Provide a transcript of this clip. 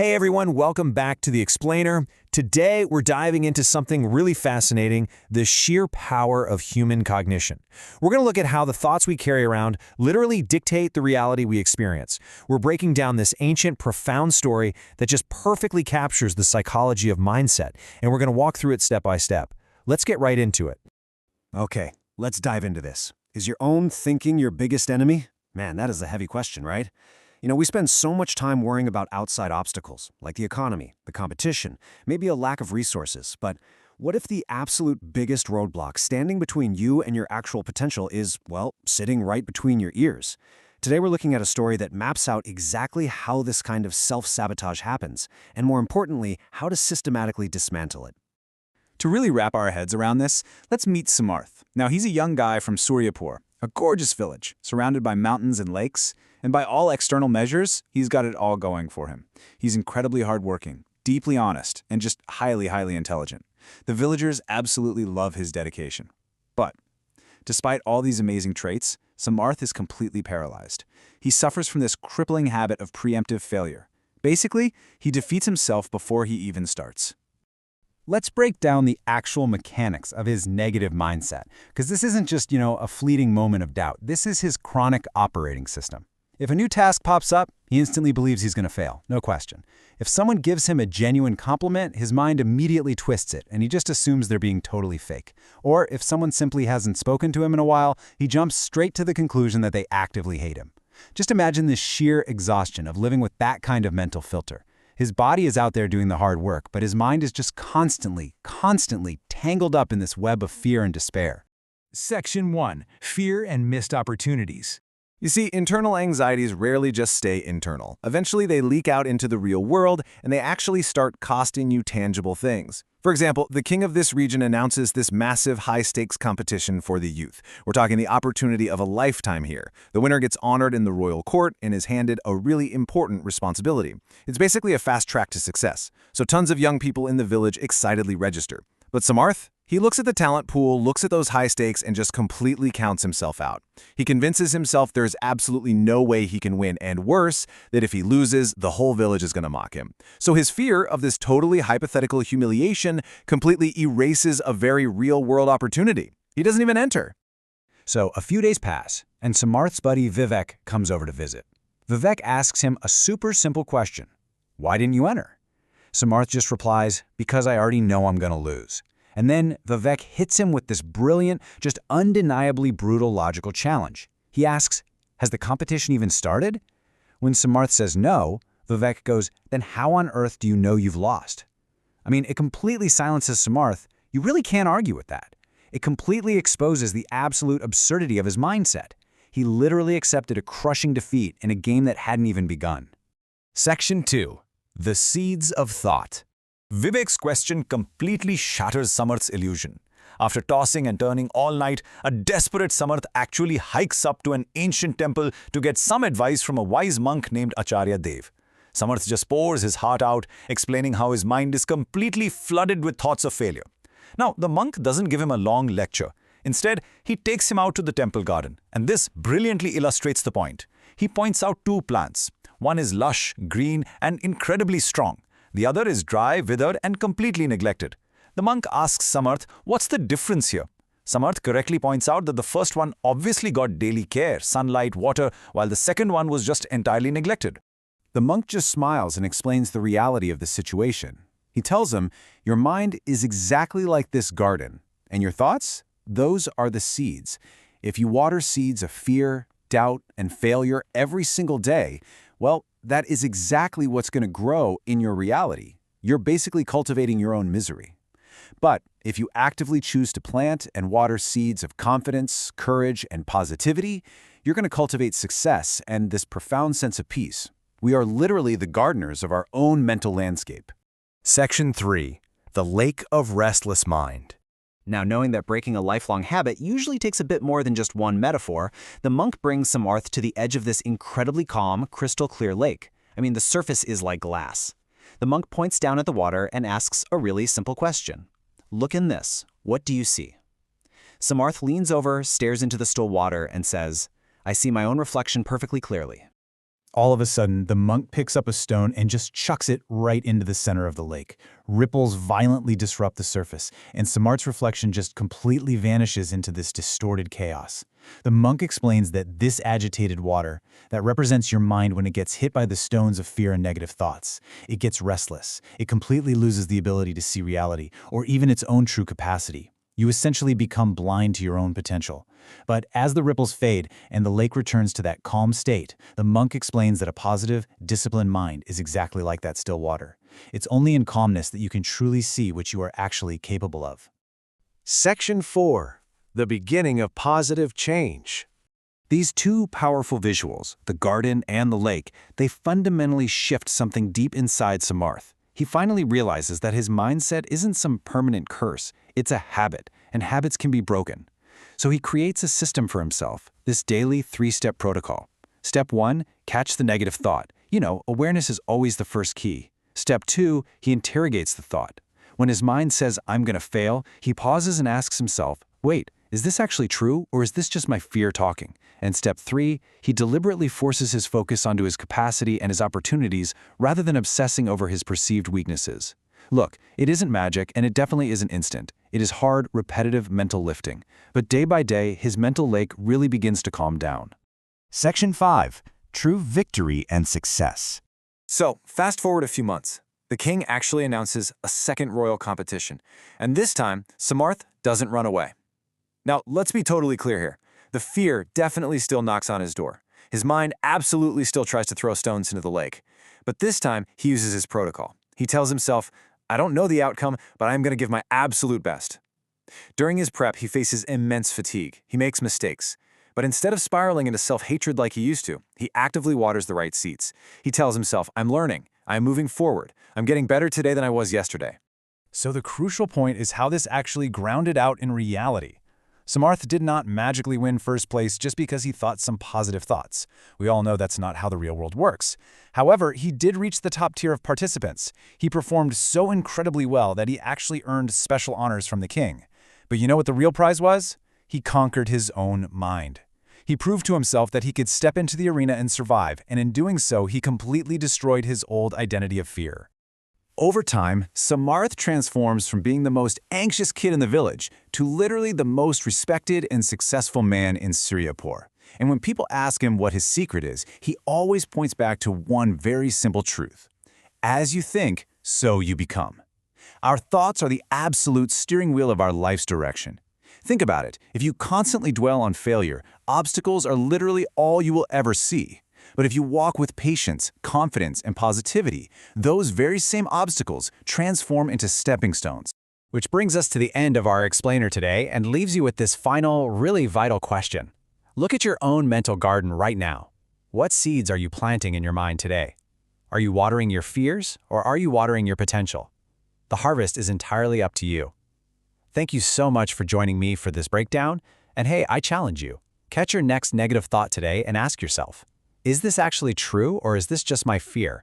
Hey everyone, welcome back to The Explainer. Today we're diving into something really fascinating, the sheer power of human cognition. We're going to look at how the thoughts we carry around literally dictate the reality we experience. We're breaking down this ancient, profound story that just perfectly captures the psychology of mindset, and we're going to walk through it step by step. Let's get right into it. Okay, let's dive into this. Is your own thinking your biggest enemy? Man, that is a heavy question, right? We spend so much time worrying about outside obstacles, like the economy, the competition, maybe a lack of resources. But what if the absolute biggest roadblock standing between you and your actual potential is, well, sitting right between your ears? Today we're looking at a story that maps out exactly how this kind of self-sabotage happens, and more importantly, how to systematically dismantle it. To really wrap our heads around this, let's meet Samarth. Now, he's a young guy from Suryapur, a gorgeous village surrounded by mountains and lakes, and by all external measures, he's got it all going for him. He's incredibly hardworking, deeply honest, and just highly intelligent. The villagers absolutely love his dedication. But despite all these amazing traits, Samarth is completely paralyzed. He suffers from this crippling habit of preemptive failure. Basically, he defeats himself before he even starts. Let's break down the actual mechanics of his negative mindset, because this isn't just, a fleeting moment of doubt. This is his chronic operating system. If a new task pops up, he instantly believes he's going to fail, no question. If someone gives him a genuine compliment, his mind immediately twists it, and he just assumes they're being totally fake. Or if someone simply hasn't spoken to him in a while, he jumps straight to the conclusion that they actively hate him. Just imagine the sheer exhaustion of living with that kind of mental filter. His body is out there doing the hard work, but his mind is just constantly tangled up in this web of fear and despair. Section 1. Fear and Missed Opportunities. You see, internal anxieties rarely just stay internal. Eventually, they leak out into the real world, and they actually start costing you tangible things. For example, the king of this region announces this massive high-stakes competition for the youth. We're talking the opportunity of a lifetime here. The winner gets honored in the royal court and is handed a really important responsibility. It's basically a fast track to success. So tons of young people in the village excitedly register. But Samarth? He looks at the talent pool, looks at those high stakes, and just completely counts himself out. He convinces himself there's absolutely no way he can win, and worse, that if he loses, the whole village is going to mock him. So his fear of this totally hypothetical humiliation completely erases a very real-world opportunity. He doesn't even enter. So a few days pass, and Samarth's buddy Vivek comes over to visit. Vivek asks him a super simple question. Why didn't you enter? Samarth just replies, because I already know I'm going to lose. And then Vivek hits him with this brilliant, just undeniably brutal logical challenge. He asks, has the competition even started? When Samarth says no, Vivek goes, then how on earth do you know you've lost? I mean, it completely silences Samarth. You really can't argue with that. It completely exposes the absolute absurdity of his mindset. He literally accepted a crushing defeat in a game that hadn't even begun. Section 2. The Seeds of Thought. Vivek's question completely shatters Samarth's illusion. After tossing and turning all night, a desperate Samarth actually hikes up to an ancient temple to get some advice from a wise monk named Acharya Dev. Samarth just pours his heart out, explaining how his mind is completely flooded with thoughts of failure. Now, the monk doesn't give him a long lecture. Instead, he takes him out to the temple garden, and this brilliantly illustrates the point. He points out two plants. One is lush, green, and incredibly strong. The other is dry, withered, and completely neglected. The monk asks Samarth, what's the difference here? Samarth correctly points out that the first one obviously got daily care, sunlight, water, while the second one was just entirely neglected. The monk just smiles and explains the reality of the situation. He tells him, your mind is exactly like this garden, and your thoughts? Those are the seeds. If you water seeds of fear, doubt, and failure every single day, well, that is exactly what's going to grow in your reality. You're basically cultivating your own misery. But if you actively choose to plant and water seeds of confidence, courage, and positivity, you're going to cultivate success and this profound sense of peace. We are literally the gardeners of our own mental landscape. Section 3. The Lake of Restless Mind. Now, knowing that breaking a lifelong habit usually takes a bit more than just one metaphor, the monk brings Samarth to the edge of this incredibly calm, crystal-clear lake. I mean, the surface is like glass. The monk points down at the water and asks a really simple question. Look in this. What do you see? Samarth leans over, stares into the still water, and says, I see my own reflection perfectly clearly. All of a sudden, the monk picks up a stone and just chucks it right into the center of the lake. Ripples violently disrupt the surface, and Samarth's reflection just completely vanishes into this distorted chaos. The monk explains that this agitated water, that represents your mind when it gets hit by the stones of fear and negative thoughts. It gets restless. It completely loses the ability to see reality, or even its own true capacity. You essentially become blind to your own potential. But as the ripples fade and the lake returns to that calm state, the monk explains that a positive, disciplined mind is exactly like that still water. It's only in calmness that you can truly see what you are actually capable of. Section 4. The beginning of positive change. These two powerful visuals, the garden and the lake, they fundamentally shift something deep inside Samarth. He finally realizes that his mindset isn't some permanent curse, it's a habit, and habits can be broken. So he creates a system for himself, this daily 3-step protocol. Step 1, catch the negative thought. Awareness is always the first key. Step 2, he interrogates the thought. When his mind says, I'm gonna fail, he pauses and asks himself, wait, is this actually true, or is this just my fear talking? And step 3, he deliberately forces his focus onto his capacity and his opportunities rather than obsessing over his perceived weaknesses. Look, it isn't magic, and it definitely isn't instant. It is hard, repetitive mental lifting. But day by day, his mental lake really begins to calm down. Section 5. True Victory and Success. So, fast forward a few months. The king actually announces a second royal competition, and this time, Samarth doesn't run away. Now, let's be totally clear here. The fear definitely still knocks on his door. His mind absolutely still tries to throw stones into the lake. But this time, he uses his protocol. He tells himself, I don't know the outcome, but I'm going to give my absolute best. During his prep, he faces immense fatigue. He makes mistakes. But instead of spiraling into self-hatred like he used to, he actively waters the right seeds. He tells himself, I'm learning. I'm moving forward. I'm getting better today than I was yesterday. So the crucial point is how this actually grounded out in reality. Samarth did not magically win first place just because he thought some positive thoughts. We all know that's not how the real world works. However, he did reach the top tier of participants. He performed so incredibly well that he actually earned special honors from the king. But you know what the real prize was? He conquered his own mind. He proved to himself that he could step into the arena and survive, and in doing so, he completely destroyed his old identity of fear. Over time, Samarth transforms from being the most anxious kid in the village to literally the most respected and successful man in Suryapur. And when people ask him what his secret is, he always points back to one very simple truth. As you think, so you become. Our thoughts are the absolute steering wheel of our life's direction. Think about it. If you constantly dwell on failure, obstacles are literally all you will ever see. But if you walk with patience, confidence, and positivity, those very same obstacles transform into stepping stones. Which brings us to the end of our explainer today and leaves you with this final, really vital question. Look at your own mental garden right now. What seeds are you planting in your mind today? Are you watering your fears, or are you watering your potential? The harvest is entirely up to you. Thank you so much for joining me for this breakdown, and hey, I challenge you. Catch your next negative thought today and ask yourself, is this actually true, or is this just my fear?